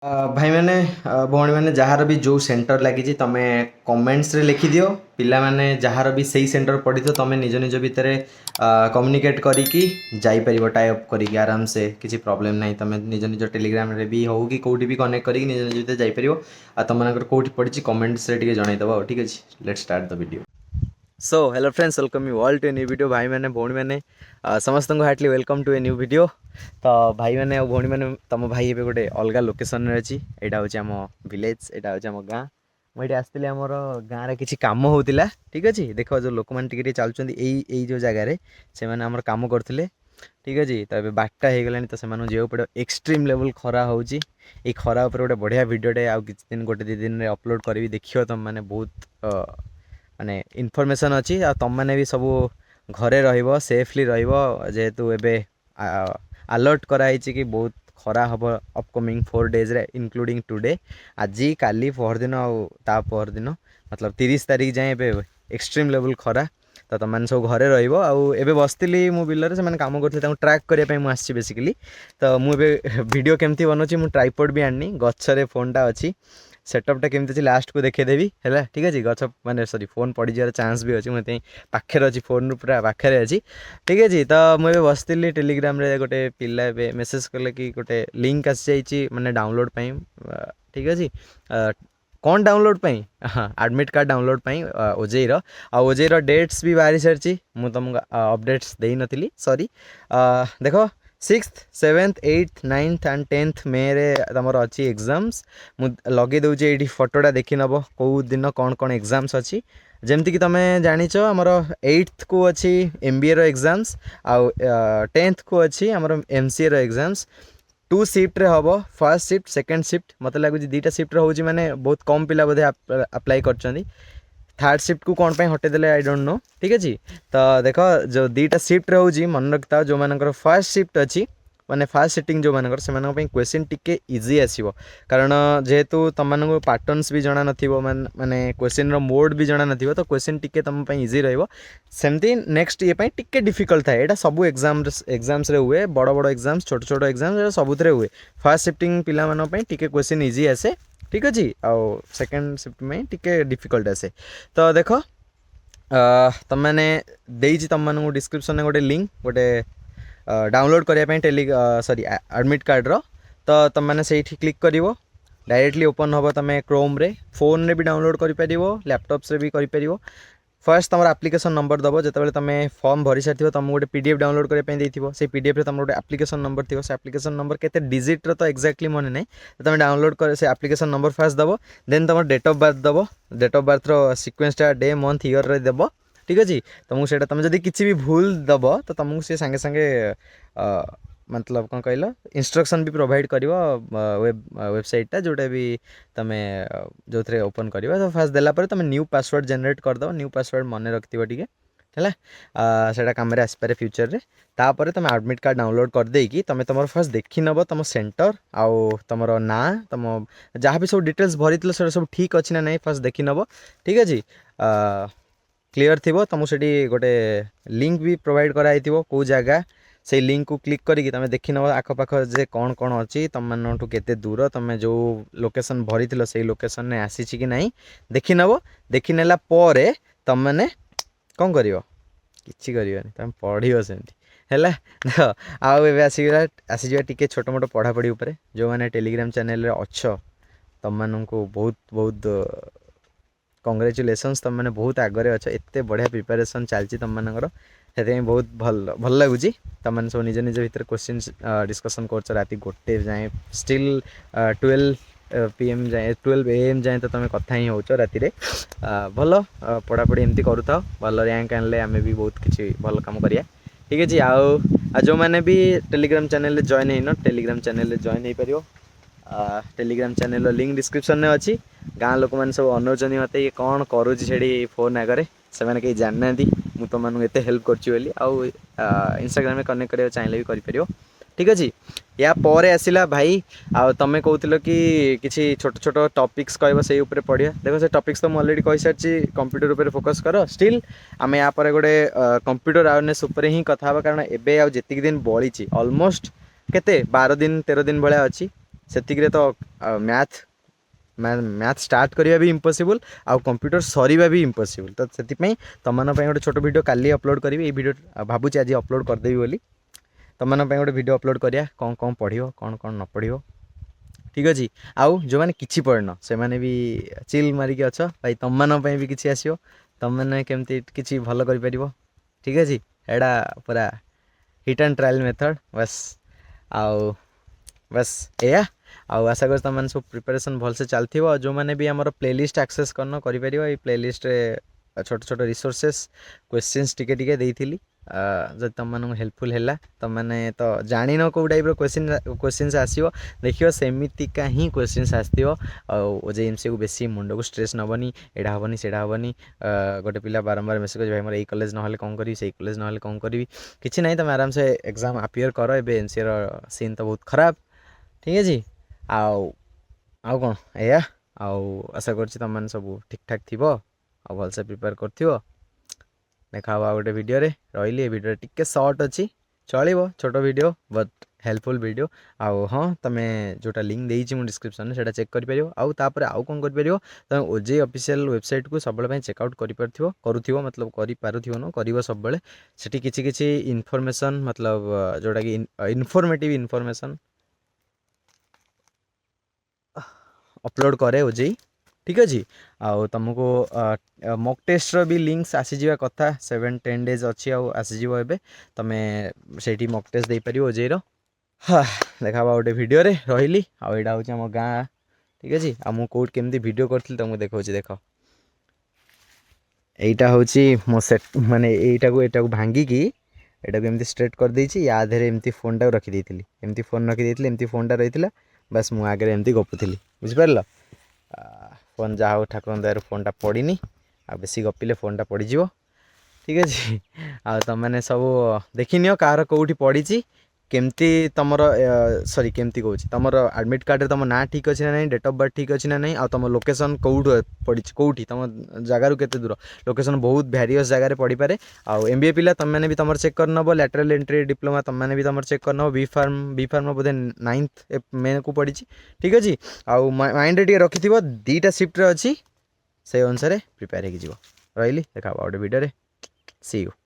भाई मैंने भौणी मैंने जार भी जो सेंटर लगी तुम कमेंट्स रे लिखि दियो पिला माने जार भी सही सेंटर पढ़ी तो तुम निज निज भितर कम्युनिकेट करिकी जापर टाइप अप करिकी आराम से किसी प्रॉब्लम नहीं तुम निज निज टेलीग्राम रे भी हो कि कौटी भी कनेक्ट करिकी निज निज भितर जापर आ तुम मानकर कौटी पड़ी कमेंट्स रे टिके जनईदेव ठीक अच्छे let's start the video. So hello friends welcome you all to a new video भाई मैंने भौणी मैंने समस्त को heartly welcome to a new video. तो भाई मैंने और भौणी मैंने तुम भाई ए गोटे अलग लोकेशन रे अच्छी यहाँ हूँ आम विलेज यहाँ हूँ आम गाँ मुझे आसती आमर गाँव में किसी कम होता ठीक अच्छे देख जो लोक मैंने चलुँच जो जगार से आम कम करते ठीक अच्छे तो ये बारटा हो गला तो से जो पड़े एक्सट्रीम लेवल खरा हो खरा उपर गोटे बढ़िया वीडियोटे आउ कि दिन गोटे दी दिन अपलोड करी देखियो तुम मैंने बहुत माने इनफॉरमेशन अच्छी आ तुम मैंने भी सब घरे रहिबो सेफली रहिबो जेहेतु एबे अलर्ट कराई कि बहुत खरा हम अपकमिंग 4 डेज रे इंक्लूडिंग टुडे आज काली पहर दिन आ पहर दिन मतलब 30 तारीख जाए एक्सट्रीम लेवल खरा तो तुम मैंने सब घरे रहिबो आउ एबे बसतिली मु बिलर से काम करते ट्रैक करने मैं आसी बेसिकली तो मुझे वीडियो केमती बनौची मु ट्राइपॉड भी आनी गछरे फोनटा अच्छी सेटअपटा केमती अच्छी लास्ट को देखेदेवी है ठीक अच्छे गछ मैंने सॉरी फोन पड़ जावर चांस भी अच्छी मुझे पाखे अच्छी फोन पूरा पाखे अच्छी ठीक अच्छे तो मुझे बसती टेलीग्राम रे गोटे पिला ए मेसेज कले कि गोटे लिंक आसी जाइए मैंने डाउनलोड ठीक अच्छे कौन डाउनलोड पाई हाँ एडमिट कार्ड डाउनलोड पाई ओजेईर ओजेईर डेट्स भी बाहरी सारी मुझे तुमको अपडेट्स दे नी सॉरी देख 6th 7th 8th 9th and 10th मे रे तमर अच्छी एग्जाम्स मु लगे दूचे ये फोटोटा देखी नब कौ दिन कौन कौन एग्जाम्स अच्छी जमती कि तुम जाच आमर 8th को अच्छी MBA रो एग्जाम्स आउ 10th को अच्छी आमर MCA रो एग्जाम्स 2 शिफ्ट रे हम फर्स्ट शिफ्ट सेकेंड शिफ्ट मत लगुच 2टा शिफ्ट रोचे मैंने बहुत कम पिला बोधे अप्लाई कर थर्ड शिफ्ट को कौन हटेदेले आई डोंट नो ठीक अच्छे तो देख जो 2टा शिफ्ट रोचे मन रखता जो मानकर फर्स्ट शिफ्ट अच्छी माने फास्ट सिटिंग जो मानकर से क्वेश्चन टिके इजी आसीबो कारण जेहेतु तुम पैटर्न्स भी जना नथिबो माने क्वेश्चन रो मोड भी जना नथिबो तो क्वेश्चन टिके तुम पई इजी रहइबो सेमती नेक्स्ट ये पई टिके डिफिकल्ट था एटा सब एग्जाम्स रे हुए बड़ बड़ एग्जाम्स छोट छोट एग्जाम्स सबुतरे हुए फास्ट शिफ्टिंग पिला मानो पई टिके क्वेश्चन इजी आसे ठीक अच्छे आउ सेकेंड शिफ्ट में टिके डिफिकल्ट आसे तो देख तुम मैंने देइछि तुम मानू डिस्क्रिप्शन में गोटे लिंक गोटे डाउनलोड करने टेली सॉरी एडमिट कार्ड रो तो तुम मैंने से क्लिक करिवो डायरेक्टली ओपन हम तुम क्रोम रे फोन रे भी डाउनलोड कर परिवो लैपटॉप्स रे भी कर परिवो फर्स्ट तुम एप्लिकेशन नंबर दबो जिते तुम फॉर्म भरी सारी तुम गोटे PDF डाउनलोड करने से PDF रे तुम गोटे एप्लिकेशन नंबर थी से एप्लिकेशन नंबर केते डिजिट रो तो एक्जाक्टली मन नहीं तुम डाउनलोड कर से एप्लिकेशन नंबर फर्स्ट दबो देन तुम डेट ऑफ बर्थ दबो डेट ऑफ बर्थ रो सीक्वेंसटा डे मंथ ईयर रे देबो ठीक अच्छे तुमको से तुम जब किसी भी भूल दब तो तुमको सी सांगे सांगे मतलब कौन कहल इंस्ट्रक्शन भी प्रोवाइड कर वेबसाइटा जोटा भी तुम जो थे ओपन कर तो फास्ट देलापर तुम न्यू पासवर्ड जनरेट करदे न्यू पासवर्ड मन रखिथ टे है से कम आसपे फ्यूचर रे तापर तुम एडमिट कार्ड डाउनलोड कर देकी तुम तुम फास्ट देखी नब तुम सेंटर आउ तुम ना तुम जहाँ भी सब डिटेल्स भरी सब ठीक अच्छी ना नहीं फास्ट देखी नब ठीक अच्छे क्लियर थी तुमको से गोटे लिंक भी प्रोवाइड कराई कौ जगह से लिंक को क्लिक करके तुम देखी नब आखपाख जे कौन कौन अच्छी तुम मानू केते दूर तुम जो लोकेशन भरी से लोकेशन ने आसी कि नहीं देखी नब देखी नेला परे तुम मैंने कौन कर कि तुम पढ़ सेमती है देख आउ ए आसीजा टी छोट मोट पढ़ापढ़ी उपर जो मैंने टेलीग्राम चैनल अच्छ तुम मानू बहुत बहुत कंग्रेचुलेसन्स तुम मैंने बहुत आगे अच्छ एत बढ़िया प्रिपेरेसन चलती तुम मानकर से बहुत भल भल लगुच तुम मैंने सब निज निज भितर क्वेश्चन डिस्कसन कर राति 1 जाए स्टिल 12 PM जाए 12 AM जाए तो तुम कथा ही हो राति भल पढ़ापढ़ी एमती करूँ भल रैंक आनले आम भी बहुत किसी भल कम करिया ठीक अच्छे आउ जो मैंने भी टेलीग्राम चैनल जॉइन है टेलीग्राम चैनल जॉइन हो पार टेलीग्राम चैनल लिंक डिस्क्रिप्शन में अच्छी गाँ लोक मैंने सब अनौच मत ये कौन करुँची फोन आगे से मैंने कहीं जानना मुझे तुम एत हेल्प करी आउ इंस्टाग्राम में कनेक्ट करा चाहिए भी कर ठीक अच्छे या पर आसला भाई आ तुम कहूल कि किसी छोट छोट टॉपिक्स कह से पढ़िया देखो से टॉपिक्स तो मुझे अलरेडी कही सारी कंप्यूटर उपर फोकस कर स्टिल आम या गोटे कंप्यूटर अवेयरनेस उपर ही कथा कारण एवं जी दिन बड़ी ऑलमोस्ट केते 12 दिन 13 दिन भाया अच्छी ସେତିକିରେ ତ ମ୍ୟାଥ୍ ଷ୍ଟାର୍ଟ କରିବା ବି ଇମ୍ପସିବୁଲ୍ ଆଉ କମ୍ପ୍ୟୁଟର ସରିବା ବି ଇମ୍ପସିବୁଲ୍। ତ ସେଥିପାଇଁ ତମମାନଙ୍କ ପାଇଁ ଗୋଟେ ଛୋଟ ଭିଡ଼ିଓ କାଲି ଅପଲୋଡ଼ କରିବି। ଏଇ ଭିଡ଼ିଓ ଭାବୁଛି ଆଜି ଅପଲୋଡ଼ କରିଦେବି ବୋଲି। ତମମାନଙ୍କ ପାଇଁ ଗୋଟେ ଭିଡ଼ିଓ ଅପଲୋଡ଼ କରିବା, କ'ଣ ପଢ଼ିବ, କ'ଣ ନ ପଢ଼ିବ। ଠିକ୍ ଅଛି। ଆଉ ଯେଉଁମାନେ କିଛି ପଢ଼ିନ ସେମାନେ ବି ଚିଲ୍ ମାରିକି ଅଛ ଭାଇ, ତମମାନଙ୍କ ପାଇଁ ବି କିଛି ଆସିବ। ତମମାନେ କେମିତି କିଛି ଭଲ କରିପାରିବ। ଠିକ୍ ଅଛି। ଏଇଟା ପୁରା ହିଟ୍ ଆଣ୍ଡ ଟ୍ରାଏଲ୍ ମେଥଡ଼ ବାସ୍ ଏଇଆ। ଆଉ ଆଶା କରୁଛି ତମମାନେ ସବୁ ପ୍ରିପାରେସନ୍ ଭଲସେ ଚାଲିଥିବ। ଆଉ ଯେଉଁମାନେ ବି ଆମର ପ୍ଲେଲିଷ୍ଟ ଆକ୍ସେସ୍ କରିପାରିବ, ଏଇ ପ୍ଲେଲିଷ୍ଟରେ ଛୋଟ ଛୋଟ ରିସୋର୍ସେସ୍ କ୍ୱେଶ୍ଚିନ୍ସ ଟିକେ ଦେଇଥିଲି। ଯଦି ତମମାନଙ୍କୁ ହେଲ୍ପଫୁଲ୍ ହେଲା, ତମମାନେ ତ ଜାଣିନ କେଉଁ ଟାଇପ୍ର କ୍ୱେଶ୍ଚିନ୍ସ ଆସିବ, ଦେଖିବ ସେମିତିକା ହିଁ କ୍ୱେଶ୍ଚିନ୍ସ ଆସିଥିବ। ଆଉ OJEE-MCQ ବେଶୀ ମୁଣ୍ଡକୁ ଷ୍ଟ୍ରେସ୍ ନେବନି, ଏଇଟା ହେବନି ସେଇଟା ହେବନି। ଗୋଟେ ପିଲା ବାରମ୍ବାର ମେସେଜ୍ କରୁଛି ଭାଇ ମୋର ଏଇ କଲେଜ ନହେଲେ କ'ଣ କରିବି, ସେଇ କଲେଜ ନହେଲେ କ'ଣ କରିବି। କିଛି ନାହିଁ, ତମେ ଆରାମସେ ଏକ୍ଜାମ୍ ଆପିୟର କର। ଏବେ MCAର ସିନ୍ ତ ବହୁତ ଖରାପ। ଠିକ୍ ଅଛି। ଆଉ କ'ଣ ଏଇଆ। ଆଉ ଆଶା କରୁଛି ତମମାନେ ସବୁ ଠିକ୍ ଠାକ୍ ଥିବ ଆଉ ଭଲସେ ପ୍ରିପେୟାର କରିଥିବ। ଦେଖା ହବ ଆଉ ଗୋଟେ ଭିଡ଼ିଓରେ। ରହିଲି। ଏ ଭିଡ଼ିଓରେ ଟିକେ ସର୍ଟ ଅଛି, ଚଳିବ, ଛୋଟ ଭିଡ଼ିଓ ବଟ୍ ହେଲ୍ପଫୁଲ୍ ଭିଡ଼ିଓ। ଆଉ ହଁ, ତମେ ଯେଉଁଟା ଲିଙ୍କ୍ ଦେଇଛି ମୁଁ ଡିସ୍କ୍ରିପ୍ସନ୍ରେ ସେଇଟା ଚେକ୍ କରିପାରିବ। ଆଉ ତାପରେ ଆଉ କ'ଣ କରିପାରିବ, ତମେ OJEE ଅଫିସିଆଲ୍ ୱେବସାଇଟ୍କୁ ସବୁବେଳେ ପାଇଁ ଚେକ୍ଆଉଟ୍ କରୁଥିବ ମତଲବ କରିପାରୁଥିବ ନୁହଁ, କରିବ ସବୁବେଳେ। ସେଠି କିଛି ଇନଫର୍ମେସନ୍ ମତଲବ ଯେଉଁଟାକି ଇନଫର୍ମେଟିଭ୍ ଇନଫର୍ମେସନ୍ ଅପଲୋଡ଼ କରେ OJEE। ଠିକ୍ ଅଛି। ଆଉ ତୁମକୁ ମକ୍ ଟେଷ୍ଟର ବି ଲିଙ୍କ୍ସ ଆସିଯିବା କଥା, 7-10 ଡେଜ୍ ଅଛି ଆଉ ଆସିଯିବ ଏବେ। ତୁମେ ସେଇଠି ମକ୍ ଟେଷ୍ଟ ଦେଇପାରିବ OJEEର। ଦେଖା ହବ ଗୋଟେ ଭିଡ଼ିଓରେ। ରହିଲି। ଆଉ ଏଇଟା ହେଉଛି ଆମ ଗାଁ। ଠିକ୍ ଅଛି। ଆଉ ମୁଁ କେଉଁଠି କେମିତି ଭିଡ଼ିଓ କରିଥିଲି ତୁମକୁ ଦେଖାଉଛି, ଦେଖ। এইটা ହେଉଛି ମୋ ମାନେ ଏଇଟାକୁ ଭାଙ୍ଗିକି ଏଇଟାକୁ ଏମିତି ଷ୍ଟ୍ରେଟ୍ କରିଦେଇଛି। ୟା ଦେହରେ ଏମିତି ଫୋନ୍ଟାକୁ ରଖିଦେଇଥିଲି, ଏମିତି ଫୋନ୍ଟା ରହିଥିଲା। ବାସ୍ ମୁଁ ଆଗରେ ଏମିତି ଗପୁଥିଲି, ବୁଝିପାରିଲ। ଫୋନ୍ ଯାହା ହଉ ଠାକୁରଙ୍କ ଦୟାରୁ ଫୋନ୍ଟା ପଡ଼ିନି। ଆଉ ବେଶୀ ଗପିଲେ ଫୋନ୍ଟା ପଡ଼ିଯିବ। ଠିକ୍ ଅଛି। ଆଉ ତମମାନେ ସବୁ ଦେଖିନିଅ କାହାର କେଉଁଠି ପଡ଼ିଛି, କେମିତି ତମର କେମିତି କହୁଛି, ତମର ଆଡ଼ମିଟ୍ କାର୍ଡ଼ରେ ତମ ନାଁ ଠିକ୍ ଅଛି ନା ନାହିଁ, ଡେଟ୍ ଅଫ୍ ବାର୍ଥ ଠିକ୍ ଅଛି ନା ନାହିଁ, ଆଉ ତମ ଲୋକେସନ୍ କେଉଁଠୁ ପଡ଼ିଛି, କେଉଁଠି ତମ ଜାଗାରୁ କେତେ ଦୂର। ଲୋକେସନ୍ ବହୁତ ଭ୍ୟାରିୟସ୍ ଜାଗାରେ ପଡ଼ିପାରେ। ଆଉ MBA ପିଲା ତମମାନେ ବି ତମର ଚେକ୍ କରିନେବ। ଲ୍ୟାଟରାଲ୍ ଏଣ୍ଟ୍ରି ଡିପ୍ଲୋମା ତମମାନେ ବି ତମର ଚେକ୍ କରିନେବ। B.Pharm ବୋଧେ 9th ମେ'କୁ ପଡ଼ିଛି। ଠିକ୍ ଅଛି। ଆଉ ମାଇଣ୍ଡରେ ଟିକେ ରଖିଥିବ 2ଟା ସିଫ୍ଟରେ ଅଛି, ସେଇ ଅନୁସାରେ ପ୍ରିପେୟାର ହେଇକି ଯିବ। ରହିଲି। ଦେଖା ହବ ଗୋଟେ ଭିଡ଼ିଓରେ। C U.